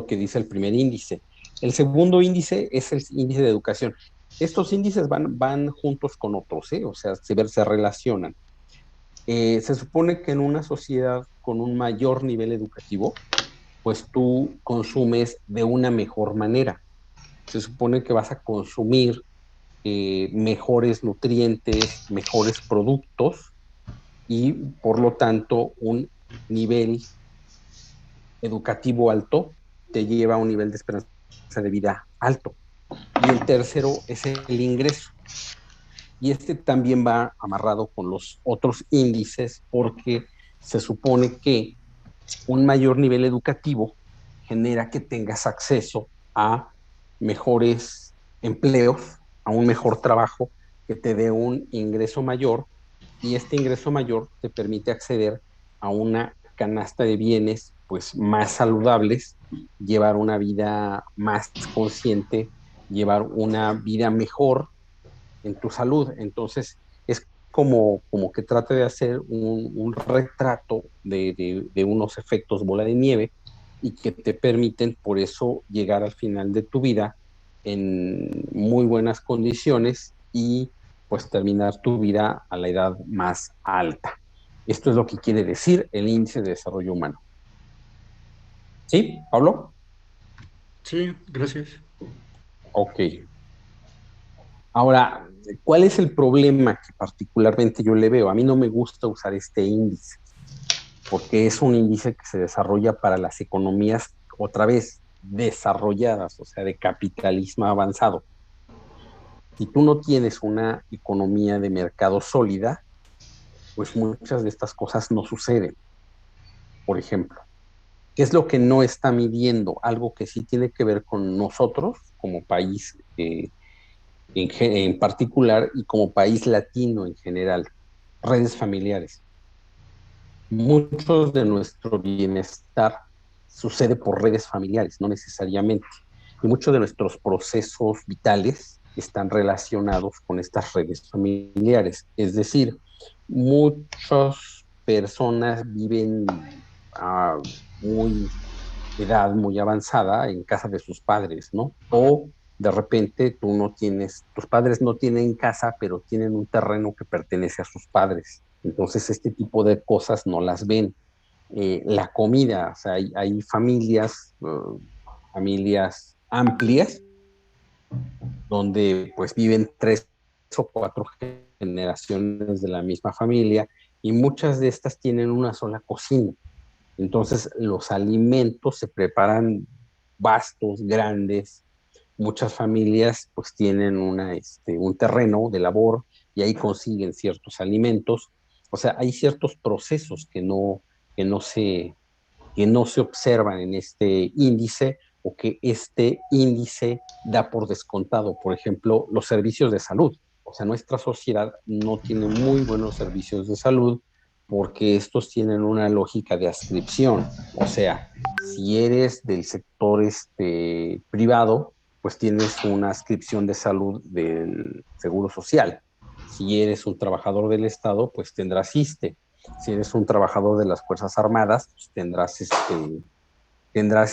que dice el primer índice. El segundo índice es el índice de educación. Estos índices van juntos con otros, ¿eh? O sea, se relacionan. Se supone que en una sociedad con un mayor nivel educativo, pues tú consumes de una mejor manera. Se supone que vas a consumir mejores nutrientes, mejores productos y por lo tanto un nivel educativo alto te lleva a un nivel de esperanza de vida alto. Y el tercero es el ingreso. Y este también va amarrado con los otros índices porque se supone que un mayor nivel educativo genera que tengas acceso a mejores empleos, a un mejor trabajo que te dé un ingreso mayor y este ingreso mayor te permite acceder a una canasta de bienes pues más saludables, llevar una vida más consciente, llevar una vida mejor en tu salud. Entonces, es como que trate de hacer un retrato de unos efectos bola de nieve y que te permiten por eso llegar al final de tu vida en muy buenas condiciones y pues terminar tu vida a la edad más alta. Esto es lo que quiere decir el índice de desarrollo humano. ¿Sí, Pablo? Sí, gracias. Ok. Ahora, ¿cuál es el problema que particularmente yo le veo? A mí no me gusta usar este índice, porque es un índice que se desarrolla para las economías, otra vez, desarrolladas, o sea, de capitalismo avanzado. Si tú no tienes una economía de mercado sólida, pues muchas de estas cosas no suceden. Por ejemplo, ¿qué es lo que no está midiendo? Algo que sí tiene que ver con nosotros como país en particular y como país latino en general, redes familiares. Muchos de nuestro bienestar sucede por redes familiares, no necesariamente. Y muchos de nuestros procesos vitales están relacionados con estas redes familiares. Es decir, muchas personas viven a muy edad muy avanzada en casa de sus padres, ¿no? O de repente tú no tienes, tus padres no tienen casa, pero tienen un terreno que pertenece a sus padres. Entonces, este tipo de cosas no las ven. La comida, o sea, hay familias, familias amplias, donde pues viven tres o cuatro generaciones de la misma familia y muchas de estas tienen una sola cocina. Entonces, los alimentos se preparan vastos, grandes. Muchas familias pues tienen un terreno de labor y ahí consiguen ciertos alimentos. O sea, hay ciertos procesos que no se, que no se observan en este índice o que este índice da por descontado. Por ejemplo, los servicios de salud. O sea, nuestra sociedad no tiene muy buenos servicios de salud porque estos tienen una lógica de adscripción. O sea, si eres del sector privado, pues tienes una adscripción de salud del Seguro Social. Si eres un trabajador del Estado, pues tendrás ISSSTE. Si eres un trabajador de las Fuerzas Armadas, pues tendrás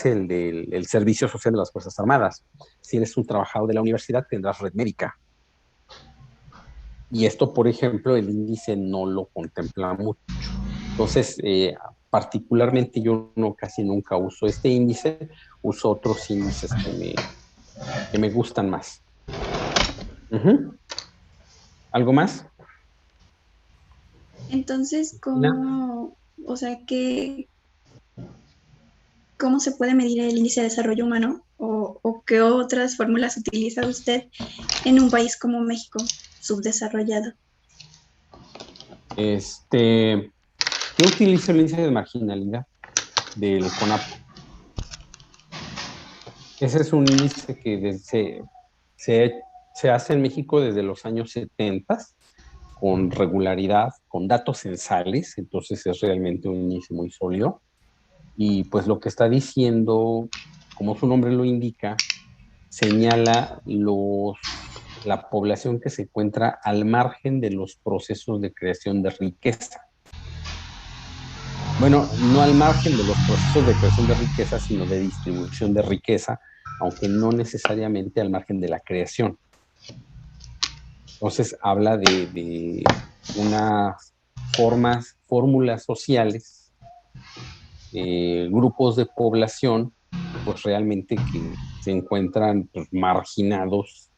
el Servicio Social de las Fuerzas Armadas. Si eres un trabajador de la universidad, tendrás red médica. Y esto, por ejemplo, el índice no lo contempla mucho. Entonces, particularmente yo no, casi nunca uso este índice, uso otros índices que me gustan más. Uh-huh. ¿Algo más, Entonces, Cristina? ¿cómo, o sea, cómo se puede medir el índice de desarrollo humano o qué otras fórmulas utiliza usted en un país como México, subdesarrollado? Yo utilizo el índice de marginalidad del CONAPO. Ese es un índice que se, se hace en México desde los años 70 con regularidad, con datos censales, entonces es realmente un índice muy sólido. Y pues lo que está diciendo, como su nombre lo indica, señala la población que se encuentra al margen de los procesos de creación de riqueza. Bueno, no al margen de los procesos de creación de riqueza, sino de distribución de riqueza, aunque no necesariamente al margen de la creación. Entonces habla de unas fórmulas sociales, grupos de población, pues realmente que se encuentran pues, marginados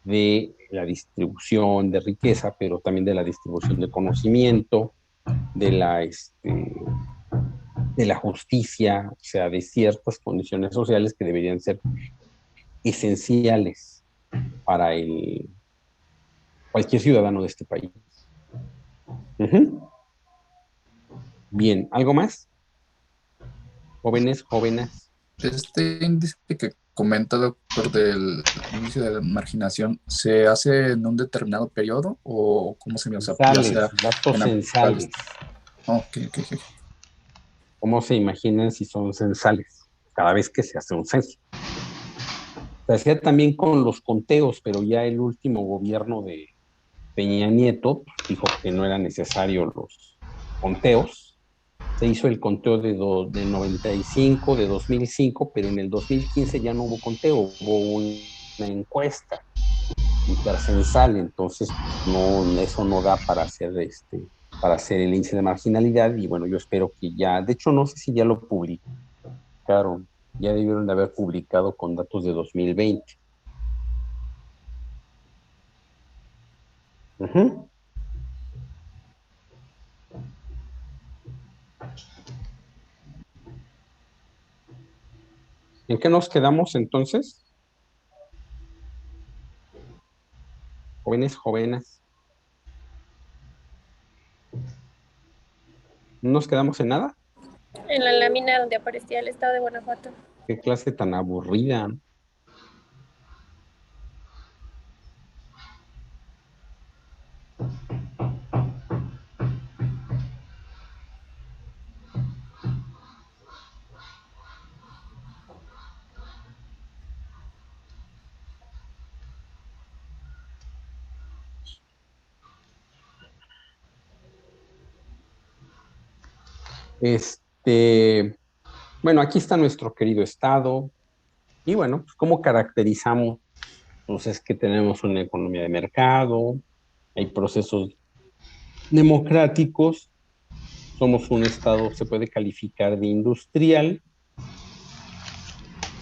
de la distribución de riqueza, pero también de la distribución de conocimiento, de de la justicia, o sea, de ciertas condiciones sociales que deberían ser esenciales para cualquier ciudadano de este país. Bien, ¿algo más? Jóvenes, jóvenes. Este índice que comenta, doctor, del índice de marginación, ¿se hace en un determinado periodo o cómo se me, o sea, ya Censales, sea datos en censales. actuales? Ok, ok, ok. ¿Cómo se imaginan si son censales? Cada vez que se hace un censo. Se hacía también con los conteos, pero ya el último gobierno de Peña Nieto dijo que no eran necesarios los conteos. Se hizo el conteo de 95, de 2005, pero en el 2015 ya no hubo conteo, hubo una encuesta intercensal, entonces no, eso no da para hacer el índice de marginalidad y bueno, yo espero que ya, de hecho no sé si ya lo publicaron, ya debieron de haber publicado con datos de 2020. Uh-huh. ¿En qué nos quedamos entonces? Jóvenes, jóvenes. ¿No nos quedamos en nada? En la lámina donde aparecía el estado de Guanajuato. Qué clase tan aburrida. Bueno, aquí está nuestro querido estado. Y bueno, pues, ¿cómo caracterizamos? Pues es que tenemos una economía de mercado, hay procesos democráticos, somos un estado, se puede calificar de industrial.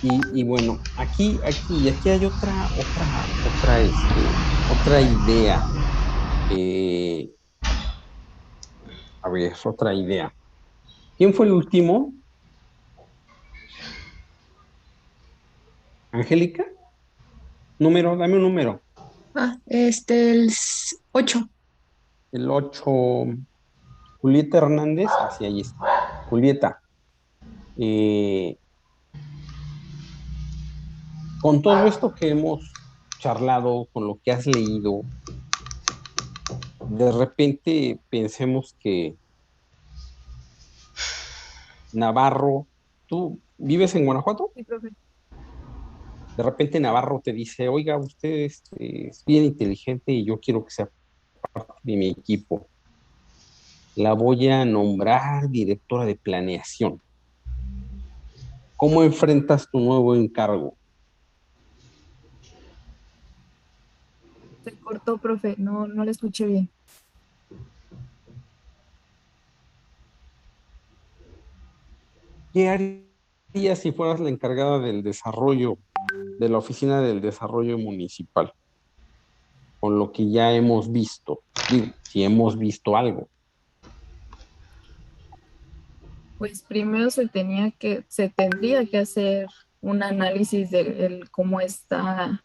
Y bueno, aquí hay otra idea. eh, a ver, otra idea. ¿Quién fue el último? ¿Angélica? Número, dame un número. El 8. El 8. Julieta Hernández, así ahí está. Julieta, eh, con todo esto que hemos charlado, con lo que has leído, de repente pensemos que Navarro, ¿tú vives en Guanajuato? Sí, profe. De repente Navarro te dice, oiga, usted es bien inteligente y yo quiero que sea parte de mi equipo. La voy a nombrar directora de planeación. ¿Cómo enfrentas tu nuevo encargo? Se cortó, profe, no, no le escuché bien. ¿Qué harías si fueras la encargada del desarrollo, de la oficina del desarrollo municipal? Con lo que ya hemos visto. Digo, si hemos visto algo. Pues primero se tendría que hacer un análisis de cómo está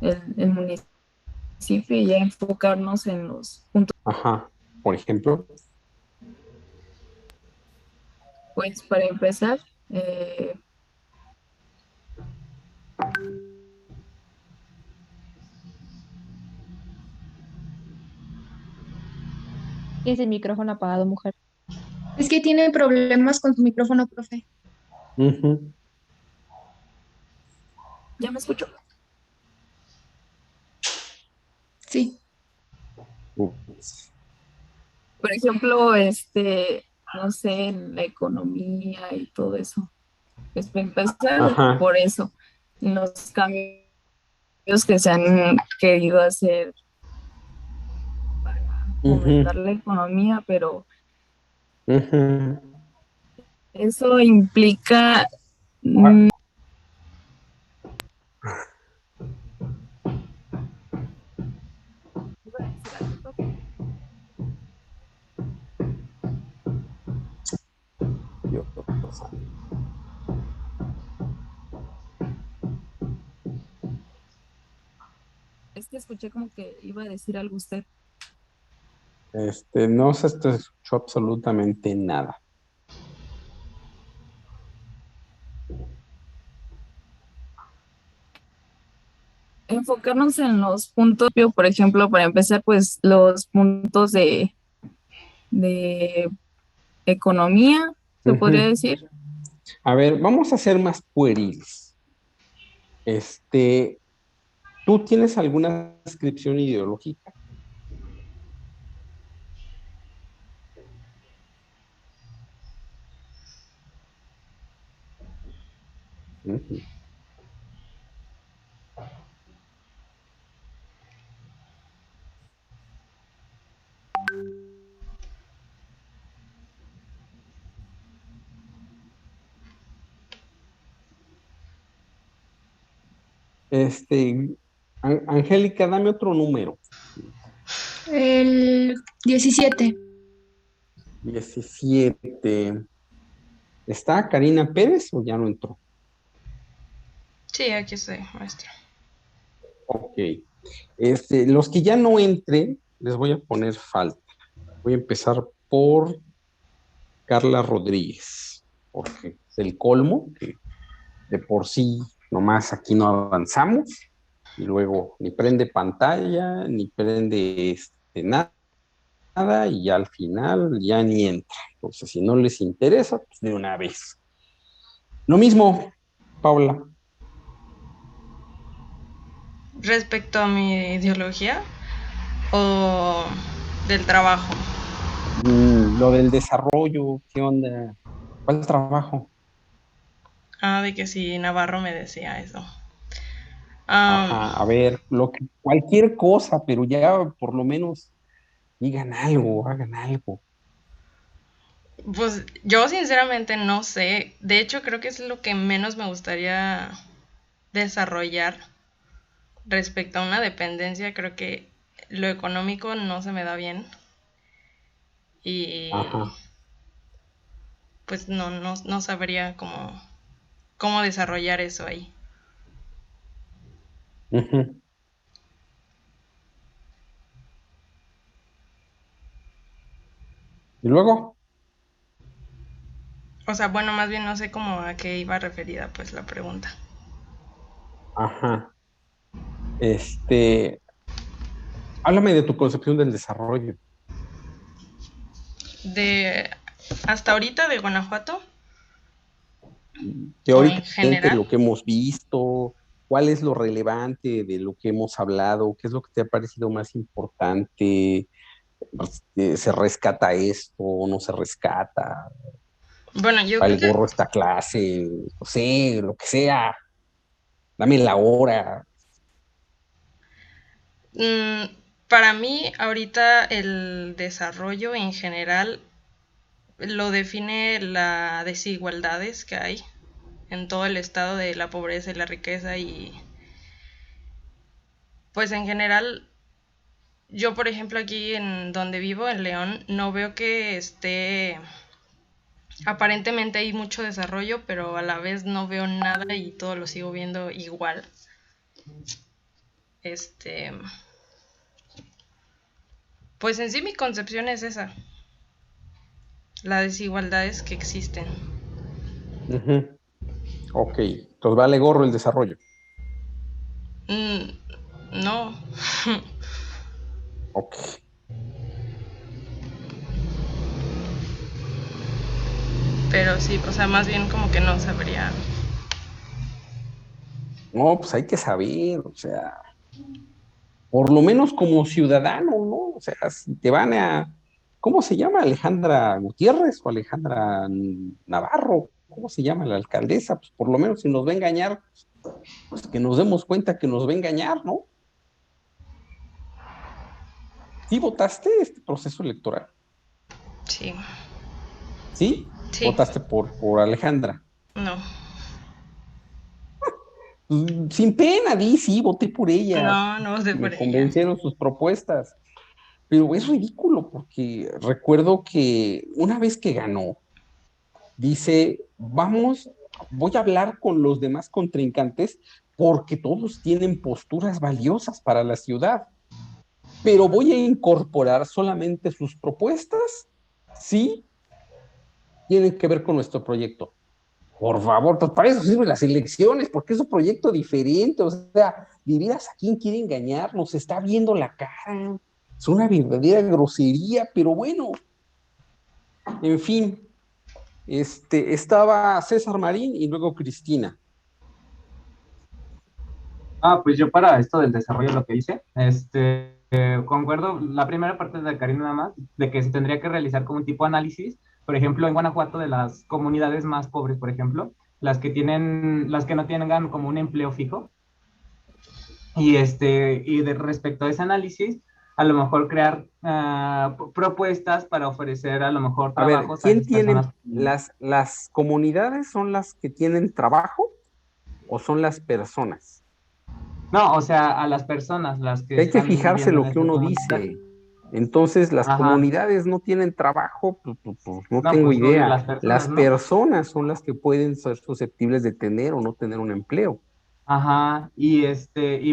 el municipio y ya enfocarnos en los puntos. Ajá. Por ejemplo, Pues para empezar, Tienes el micrófono apagado, mujer. Es que tiene problemas con su micrófono, profe. uh-huh. ¿ya me escucho? Sí. Ups. Por ejemplo, no sé, en la economía y todo eso. Pues para empezar Ajá. por eso, los cambios que se han querido hacer para Ujú, fomentar la economía, pero ujú. eso implica, Ah, mm, ¿iba a decir algo, Pablo? Dios santo. Es que escuché como que iba a decir algo usted. No se escuchó absolutamente nada. Enfocarnos en los puntos, por ejemplo, para empezar, pues los puntos de economía, se podría Ujú. decir. A ver, vamos a ser más pueriles. Este, ¿Tú tienes alguna descripción ideológica? Ujú. Este, Angélica, dame otro número. El 17. 17. ¿Está Karina Pérez o ya no entró? Sí, aquí estoy, maestro. Ok. Los que ya no entren, les voy a poner falta. Voy a empezar por Carla Rodríguez, porque es el colmo, que de por sí nomás aquí no avanzamos, y luego ni prende pantalla, ni prende nada, y ya al final ya ni entra. Entonces, si no les interesa, pues de una vez. Lo mismo, Paula. Respecto a mi ideología o del trabajo. Lo del desarrollo, ¿qué onda? ¿Cuál trabajo? Ah, de que si Navarro me decía eso. Am, Ajá, a ver, cualquier cosa, pero ya por lo menos digan algo, hagan algo. pues yo sinceramente no sé. De hecho, creo que es lo que menos me gustaría desarrollar respecto a una dependencia. Creo que lo económico no se me da bien. Y Ajá. pues no sabría cómo desarrollar eso ahí. Ujú. Y luego, O sea, bueno, más bien no sé cómo a qué iba referida pues la pregunta. ajá, este, háblame de tu concepción del desarrollo. De hasta ahorita de Guanajuato o en Teóricamente, general. lo que hemos visto, ¿cuál es lo relevante de lo que hemos hablado? ¿Qué es lo que te ha parecido más importante? ¿Se rescata esto? ¿No se rescata? Bueno, yo ¿Va creo el que gorro a esta clase? No sé, lo que sea. Dame la hora. mm, para mí ahorita el desarrollo en general lo define las desigualdades que hay en todo el estado de la pobreza y la riqueza y pues en general yo por ejemplo aquí en donde vivo en León no veo que esté aparentemente hay mucho desarrollo pero a la vez no veo nada y todo lo sigo viendo igual. Este, pues en sí mi concepción es esa, las desigualdades que existen. Ujú. Ok, entonces vale gorro el desarrollo. Mm, no, Ok. pero sí, o sea, más bien como que no sabría. No, pues hay que saber, o sea, por lo menos como ciudadano, ¿no? O sea, si te van a ¿cómo se llama? Alejandra Gutiérrez o Alejandra Navarro, ¿cómo se llama la alcaldesa? Pues por lo menos si nos va a engañar, pues que nos demos cuenta que nos va a engañar, ¿no? ¿Sí votaste este proceso electoral? Sí. ¿Sí? Sí. ¿Votaste por Alejandra? No. Sin pena, di, sí, voté por ella. No sé Me por ella. convencieron sus propuestas. Pero es ridículo porque recuerdo que una vez que ganó, dice, voy a hablar con los demás contrincantes porque todos tienen posturas valiosas para la ciudad, pero voy a incorporar solamente sus propuestas si tienen que ver con nuestro proyecto. Por favor, pues para eso sirven las elecciones, porque es un proyecto diferente, o sea, dirías a quién quiere engañar, nos está viendo la cara, es una verdadera grosería, pero bueno, en fin, estaba César Marín y luego Cristina. Pues yo para esto del desarrollo lo que hice, concuerdo la primera parte de Karina nada más, de que se tendría que realizar como un tipo de análisis, por ejemplo, en Guanajuato de las comunidades más pobres, por ejemplo, las que no tengan como un empleo fijo, y respecto a ese análisis, a lo mejor crear propuestas para ofrecer a lo mejor A ver, trabajos a ¿quién esas tiene personas. las comunidades son las que tienen trabajo o son las personas? No, o sea, a las personas, las que Hay que están fijarse viviendo en lo que esa uno comunidad. dice. Entonces, las Ajá. comunidades no tienen trabajo, pues, no No, tengo pues obvio, idea. las personas, Las ¿no? personas son las que pueden ser susceptibles de tener o no tener un empleo. Ajá, y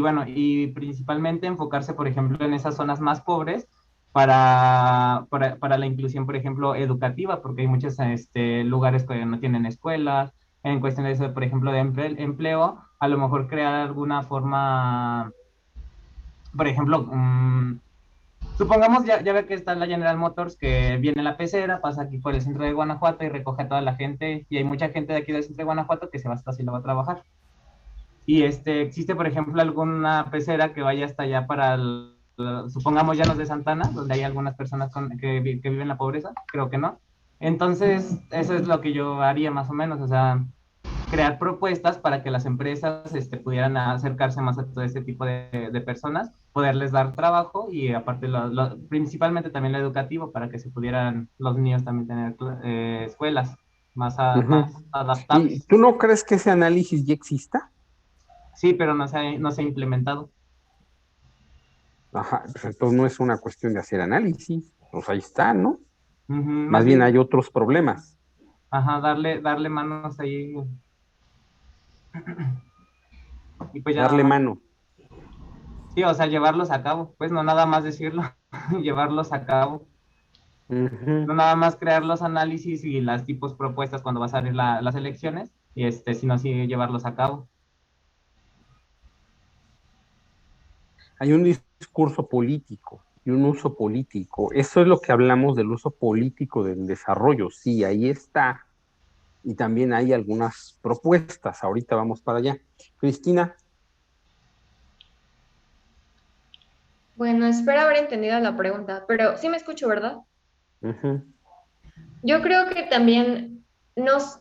bueno, y principalmente enfocarse, por ejemplo, en esas zonas más pobres para la inclusión, por ejemplo, educativa, porque hay muchos lugares que no tienen escuelas, en cuestiones, por ejemplo, de empleo, a lo mejor crear alguna forma, por ejemplo, supongamos, ya ve que está la General Motors, que viene la pecera, pasa aquí por el centro de Guanajuato y recoge a toda la gente, y hay mucha gente de aquí del centro de Guanajuato que se va hasta así lo va a trabajar. Y existe, por ejemplo, alguna pecera que vaya hasta allá supongamos Llanos de Santana, donde hay algunas personas que viven la pobreza, creo que no. Entonces, eso es lo que yo haría más o menos, o sea, crear propuestas para que las empresas pudieran acercarse más a todo este tipo de personas, poderles dar trabajo y aparte, principalmente también lo educativo, para que se pudieran los niños también tener escuelas más adaptables. ¿Y tú no crees que ese análisis ya exista? Sí, pero no se ha implementado. Ajá, pues entonces no es una cuestión de hacer análisis, pues ahí está, ¿no? Más bien hay otros problemas. Ajá, darle manos ahí. Y pues ya darle mano. Sí, o sea, llevarlos a cabo, pues no nada más decirlo, llevarlos a cabo. No nada más crear los análisis y las tipos propuestas cuando va a salir las elecciones, sino sí llevarlos a cabo. Hay un discurso político y un uso político. Eso es lo que hablamos del uso político del desarrollo. Sí, ahí está. Y también hay algunas propuestas. Ahorita vamos para allá. Cristina. Bueno, espero haber entendido la pregunta, pero sí me escucho, ¿verdad? Yo creo que también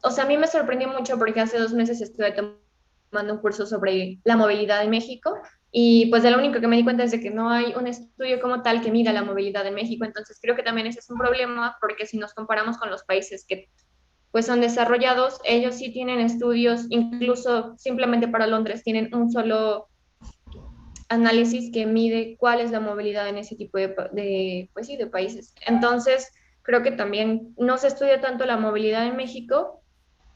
o sea, a mí me sorprendió mucho porque hace 2 meses estuve tomando un curso sobre la movilidad en México y pues de lo único que me di cuenta es de que no hay un estudio como tal que mida la movilidad en México, entonces creo que también ese es un problema porque si nos comparamos con los países que pues son desarrollados, ellos sí tienen estudios, incluso simplemente para Londres tienen un solo análisis que mide cuál es la movilidad en ese tipo pues sí, de países. Entonces, creo que también no se estudia tanto la movilidad en México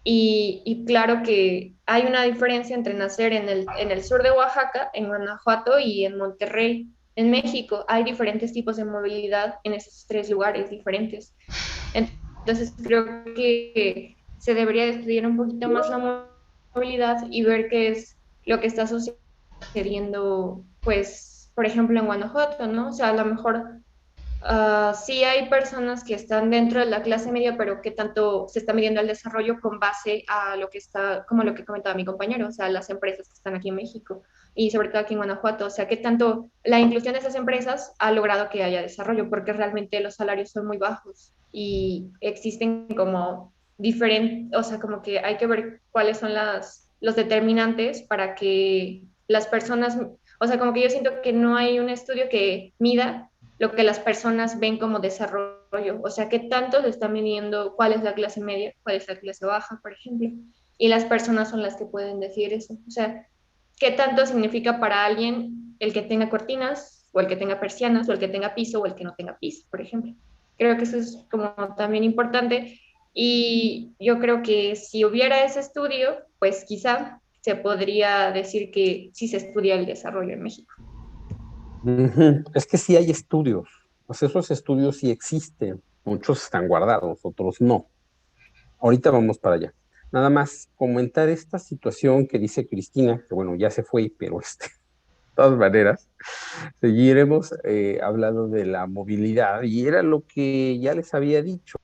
y claro que hay una diferencia entre nacer en el sur de Oaxaca, en Guanajuato y en Monterrey, en México. Hay diferentes tipos de movilidad en esos 3 lugares diferentes. Entonces, creo que se debería estudiar un poquito más la movilidad y ver qué es lo que está sucediendo, pues, por ejemplo, en Guanajuato, ¿no? O sea, a lo mejor sí hay personas que están dentro de la clase media, pero que tanto se está midiendo el desarrollo con base a lo que está, como lo que comentaba mi compañero, o sea, las empresas que están aquí en México y sobre todo aquí en Guanajuato, o sea, que tanto la inclusión de esas empresas ha logrado que haya desarrollo, porque realmente los salarios son muy bajos y existen como diferentes, o sea, como que hay que ver cuáles son los determinantes para que las personas, o sea, como que yo siento que no hay un estudio que mida lo que las personas ven como desarrollo, o sea, qué tanto se está midiendo cuál es la clase media, cuál es la clase baja, por ejemplo, y las personas son las que pueden decir eso, o sea, qué tanto significa para alguien el que tenga cortinas, o el que tenga persianas, o el que tenga piso, o el que no tenga piso, por ejemplo. Creo que eso es como también importante, y yo creo que si hubiera ese estudio, pues quizá se podría decir que sí se estudia el desarrollo en México. Es que sí hay estudios, pues esos estudios sí existen, muchos están guardados, otros no. Ahorita vamos para allá. Nada más comentar esta situación que dice Cristina, que bueno, ya se fue, pero de todas maneras, seguiremos hablando de la movilidad, y era lo que ya les había dicho,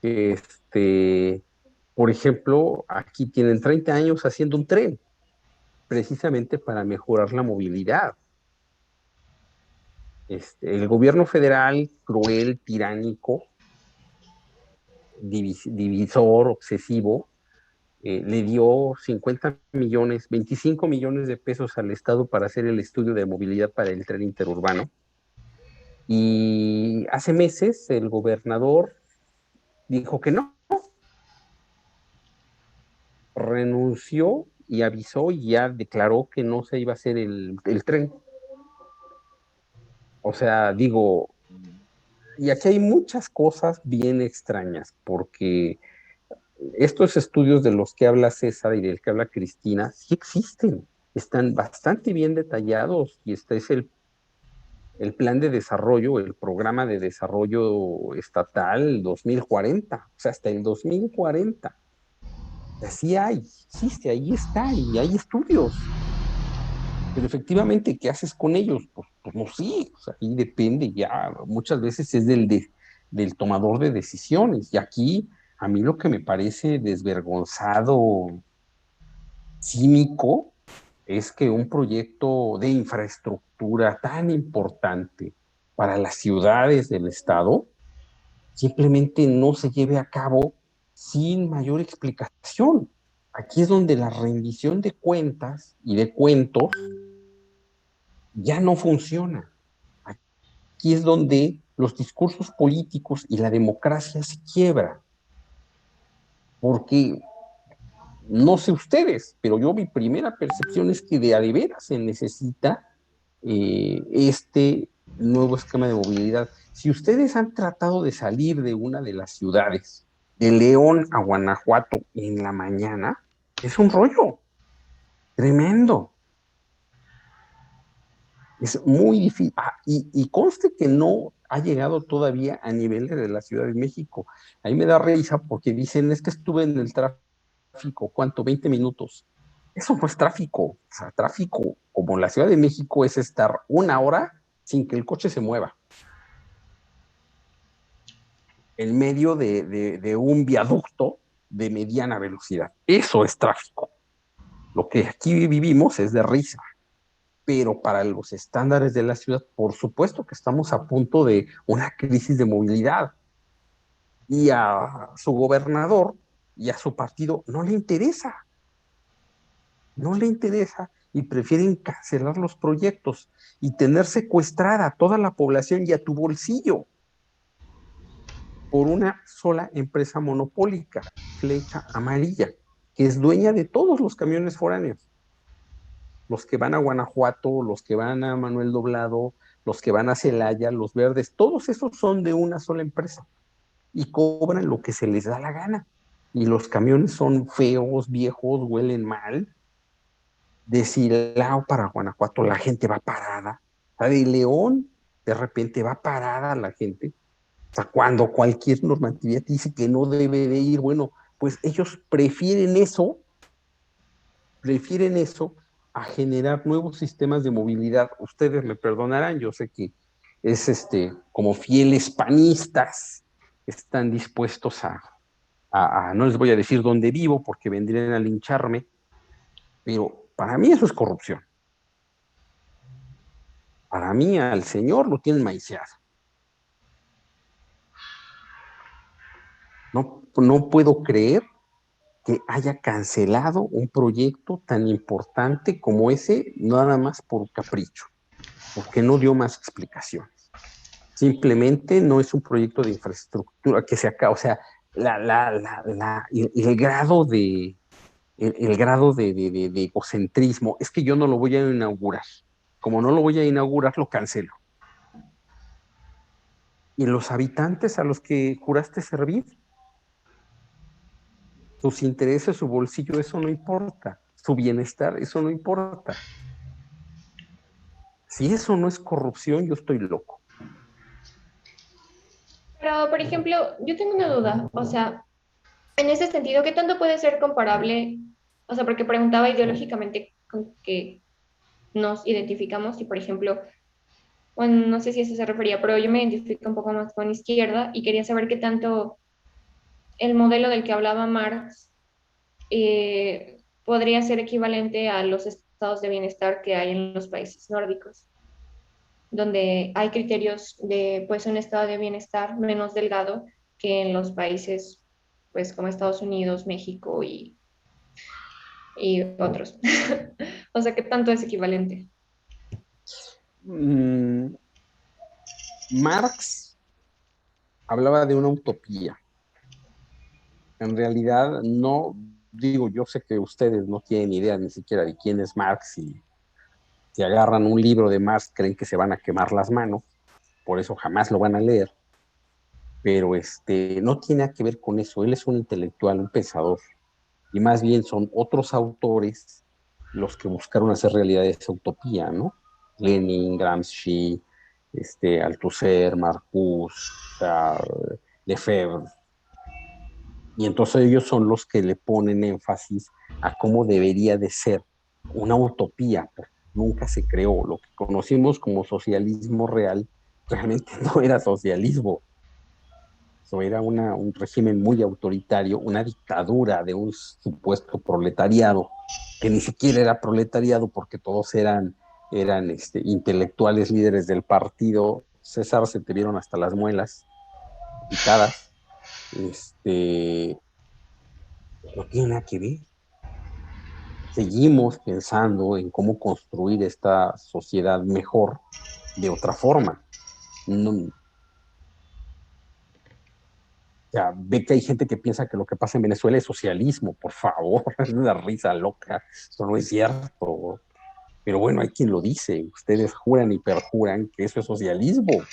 que por ejemplo, aquí tienen 30 años haciendo un tren, precisamente para mejorar la movilidad. El gobierno federal, cruel, tiránico, divisor, obsesivo, le dio 50 millones, 25 millones de pesos al Estado para hacer el estudio de movilidad para el tren interurbano. Y hace meses el gobernador dijo que no, renunció y avisó y ya declaró que no se iba a hacer el tren. O sea, digo, y aquí hay muchas cosas bien extrañas, porque estos estudios de los que habla César y del que habla Cristina sí existen, están bastante bien detallados, y este es el plan de desarrollo, el programa de desarrollo estatal 2040, o sea, hasta el 2040. Así hay, existe, ahí está, y hay estudios. Pero efectivamente, ¿qué haces con ellos? Pues no sé, o sea, ahí depende ya, muchas veces es del tomador de decisiones, y aquí a mí lo que me parece desvergonzado, cínico, es que un proyecto de infraestructura tan importante para las ciudades del estado simplemente no se lleve a cabo sin mayor explicación. Aquí es donde la rendición de cuentas y de cuentos ya no funciona. Aquí es donde los discursos políticos y la democracia se quiebran. Porque no sé ustedes, pero yo mi primera percepción es que de a de veras se necesita este nuevo esquema de movilidad. Si ustedes han tratado de salir de una de las ciudades, de León a Guanajuato en la mañana, es un rollo tremendo. Es muy difícil. Y conste que no ha llegado todavía a niveles de la Ciudad de México. Ahí me da risa porque dicen, es que estuve en el tráfico, ¿cuánto? 20 minutos. Eso no es tráfico. O sea, tráfico como la Ciudad de México es estar una hora sin que el coche se mueva en medio de un viaducto de mediana velocidad. Eso es tráfico. Lo que aquí vivimos es de risa. Pero para los estándares de la ciudad, por supuesto que estamos a punto de una crisis de movilidad. Y a su gobernador y a su partido no le interesa. No le interesa, y prefieren cancelar los proyectos y tener secuestrada a toda la población y a tu bolsillo por una sola empresa monopólica, Flecha Amarilla, que es dueña de todos los camiones foráneos. Los que van a Guanajuato, los que van a Manuel Doblado, los que van a Celaya, los verdes, todos esos son de una sola empresa y cobran lo que se les da la gana. Y los camiones son feos, viejos, huelen mal. De Silao para Guanajuato la gente va parada. O sea, de León de repente va parada la gente. O sea, cuando cualquier normatividad dice que no debe de ir, bueno, pues ellos prefieren eso a generar nuevos sistemas de movilidad. Ustedes me perdonarán, yo sé que como fieles panistas, están dispuestos no les voy a decir dónde vivo porque vendrían a lincharme, pero para mí eso es corrupción. Para mí al señor lo tienen maiciado. No puedo creer que haya cancelado un proyecto tan importante como ese, nada más por capricho, porque no dio más explicaciones. Simplemente no es un proyecto de infraestructura que se acaba, o sea, el grado de egocentrismo es que yo no lo voy a inaugurar. Como no lo voy a inaugurar, lo cancelo. ¿Y los habitantes a los que juraste servir? Sus intereses, su bolsillo, eso no importa. Su bienestar, eso no importa. Si eso no es corrupción, yo estoy loco. Pero, por ejemplo, yo tengo una duda, o sea, en ese sentido, ¿qué tanto puede ser comparable? O sea, porque preguntaba ideológicamente con qué nos identificamos y, por ejemplo, bueno, no sé si a eso se refería, pero yo me identifico un poco más con izquierda y quería saber qué tanto el modelo del que hablaba Marx podría ser equivalente a los estados de bienestar que hay en los países nórdicos, donde hay criterios de pues un estado de bienestar menos delgado que en los países pues como Estados Unidos, México y otros. O sea, ¿qué tanto es equivalente? Marx hablaba de una utopía. En realidad no, digo, yo sé que ustedes no tienen idea ni siquiera de quién es Marx y si agarran un libro de Marx creen que se van a quemar las manos, por eso jamás lo van a leer, pero no tiene que ver con eso. Él es un intelectual, un pensador, y más bien son otros autores los que buscaron hacer realidad esa utopía, ¿no? Lenin, Gramsci, Althusser, Marcuse, Lefebvre. Y entonces ellos son los que le ponen énfasis a cómo debería de ser una utopía. Nunca se creó. Lo que conocimos como socialismo real realmente no era socialismo. Eso era un régimen muy autoritario, una dictadura de un supuesto proletariado, que ni siquiera era proletariado porque todos eran intelectuales líderes del partido. César se te vieron hasta las muelas picadas. No tiene nada que ver. Seguimos pensando en cómo construir esta sociedad mejor de otra forma. No, ya, ve que hay gente que piensa que lo que pasa en Venezuela es socialismo, por favor, es una risa loca, eso no es cierto. Pero bueno, hay quien lo dice, ustedes juran y perjuran que eso es socialismo.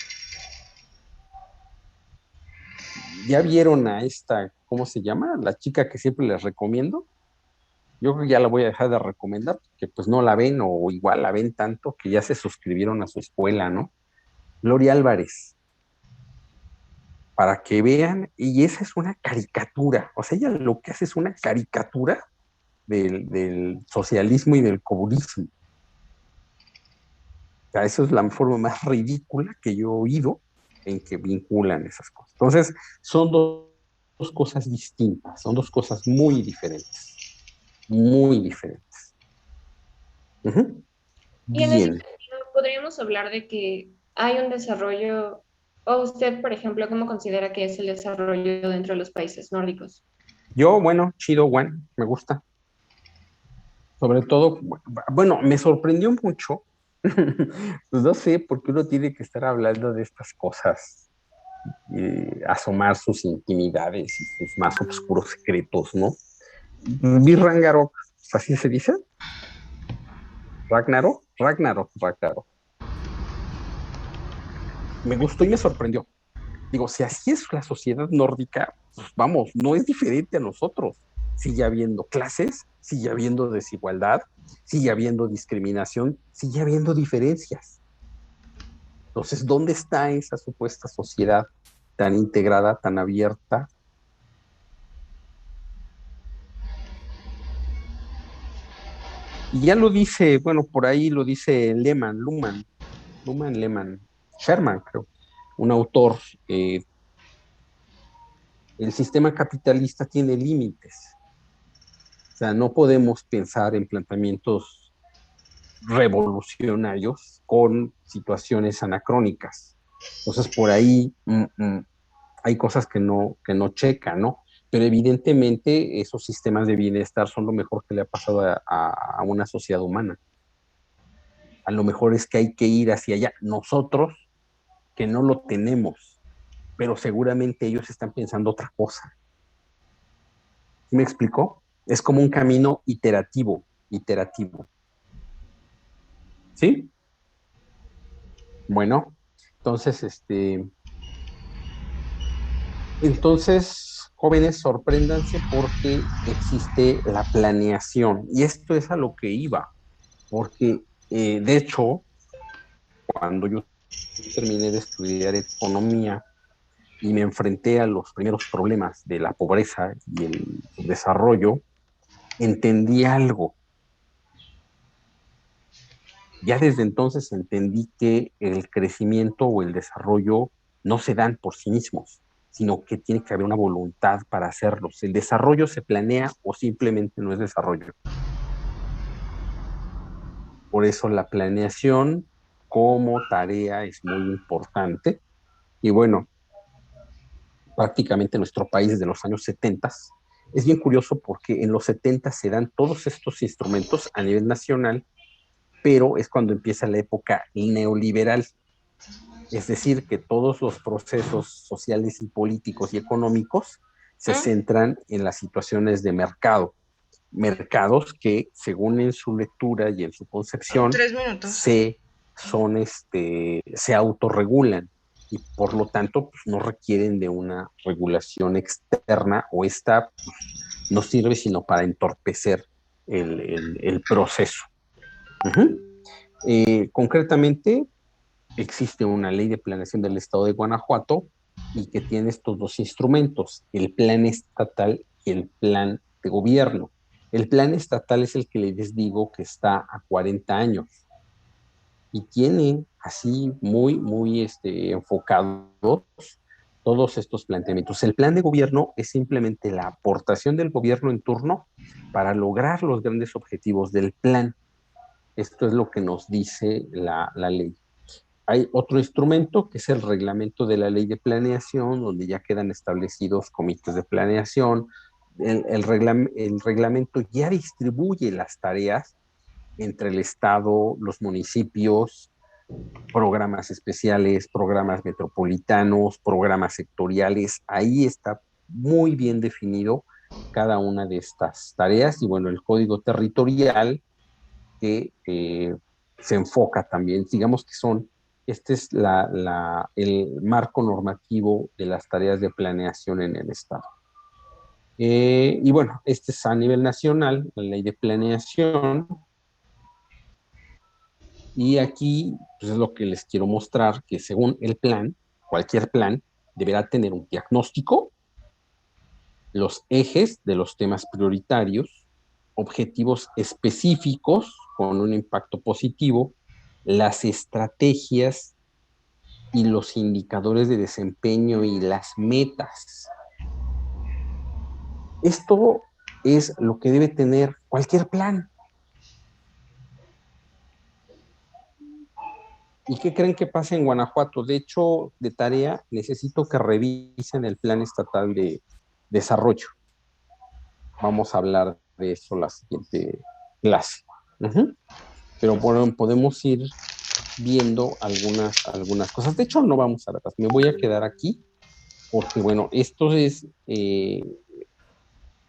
¿Ya vieron a esta, cómo se llama? La chica que siempre les recomiendo. Yo creo que ya la voy a dejar de recomendar, porque pues no la ven o igual la ven tanto que ya se suscribieron a su escuela, ¿no? Gloria Álvarez, para que vean, y esa es una caricatura, o sea, ella lo que hace es una caricatura del socialismo y del comunismo. O sea, eso es la forma más ridícula que yo he oído en que vinculan esas cosas. Entonces, son dos cosas distintas, son dos cosas muy diferentes. Muy diferentes. Uh-huh. Y en ese Bien. sentido, podríamos hablar de que hay un desarrollo, o usted, por ejemplo, ¿cómo considera que es el desarrollo dentro de los países nórdicos? Yo, bueno, chido, bueno, me gusta. Sobre todo, bueno, me sorprendió mucho. Pues no sé, porque uno tiene que estar hablando de estas cosas, asomar sus intimidades y sus más oscuros secretos, ¿no? Vi Ragnarok, ¿así se dice? Ragnarok. Me gustó y me sorprendió. Digo, si así es la sociedad nórdica, pues vamos, no es diferente a nosotros. Sigue habiendo clases, sigue habiendo desigualdad, sigue habiendo discriminación, sigue habiendo diferencias. Entonces, ¿dónde está esa supuesta sociedad tan integrada, tan abierta? Y ya lo dice, bueno, por ahí lo dice Luhmann, Sherman, creo, un autor, el sistema capitalista tiene límites. O sea, no podemos pensar en planteamientos revolucionarios con situaciones anacrónicas. Entonces, por ahí hay cosas que no checan, ¿no? Pero evidentemente esos sistemas de bienestar son lo mejor que le ha pasado a una sociedad humana. A lo mejor es que hay que ir hacia allá. Nosotros, que no lo tenemos, pero seguramente ellos están pensando otra cosa. ¿Sí me explicó? Es como un camino iterativo. ¿Sí? Bueno, entonces, jóvenes, sorpréndanse porque existe la planeación. Y esto es a lo que iba, porque de hecho, cuando yo terminé de estudiar economía y me enfrenté a los primeros problemas de la pobreza y el desarrollo, entendí algo. Ya desde entonces entendí que el crecimiento o el desarrollo no se dan por sí mismos, sino que tiene que haber una voluntad para hacerlos. El desarrollo se planea o simplemente no es desarrollo. Por eso la planeación como tarea es muy importante. Y bueno, prácticamente nuestro país desde los años 70. Es bien curioso porque en los 70 se dan todos estos instrumentos a nivel nacional, pero es cuando empieza la época neoliberal. Es decir, que todos los procesos sociales y políticos y económicos se centran en las situaciones de mercado. Mercados que, según en su lectura y en su concepción, se autorregulan y por lo tanto pues, no requieren de una regulación externa, o esta pues, no sirve sino para entorpecer el proceso. Concretamente, existe una ley de planeación del estado de Guanajuato y que tiene estos dos instrumentos, el plan estatal y el plan de gobierno. El plan estatal es el que les digo que está a 40 años y tiene así muy enfocados todos estos planteamientos. El plan de gobierno es simplemente la aportación del gobierno en turno para lograr los grandes objetivos del plan. Esto es lo que nos dice la ley. Hay otro instrumento que es el reglamento de la ley de planeación, donde ya quedan establecidos comités de planeación. El reglamento ya distribuye las tareas entre el Estado, los municipios, programas especiales, programas metropolitanos, programas sectoriales. Ahí está muy bien definido cada una de estas tareas. Y bueno, el código territorial que se enfoca también, digamos que son, este es el marco normativo de las tareas de planeación en el Estado. Y bueno, este es a nivel nacional, la ley de planeación. Y aquí pues, es lo que les quiero mostrar, que según el plan, cualquier plan deberá tener un diagnóstico, los ejes de los temas prioritarios, objetivos específicos con un impacto positivo, las estrategias y los indicadores de desempeño y las metas. Esto es lo que debe tener cualquier plan. ¿Y qué creen que pasa en Guanajuato? De hecho, de tarea, necesito que revisen el Plan Estatal de Desarrollo. Vamos a hablar de eso la siguiente clase. Pero bueno, podemos ir viendo algunas cosas. De hecho, no vamos a verlas. Me voy a quedar aquí porque, bueno, esto es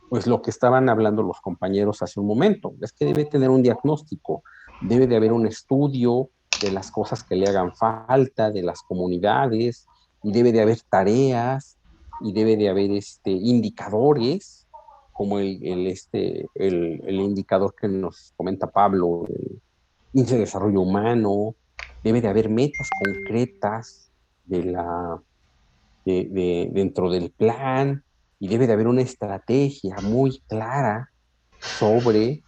pues lo que estaban hablando los compañeros hace un momento. Es que debe tener un diagnóstico, debe de haber un estudio de las cosas que le hagan falta, de las comunidades, y debe de haber tareas, y debe de haber indicadores, como el indicador que nos comenta Pablo, el índice de desarrollo humano. Debe de haber metas concretas dentro del plan, y debe de haber una estrategia muy clara sobre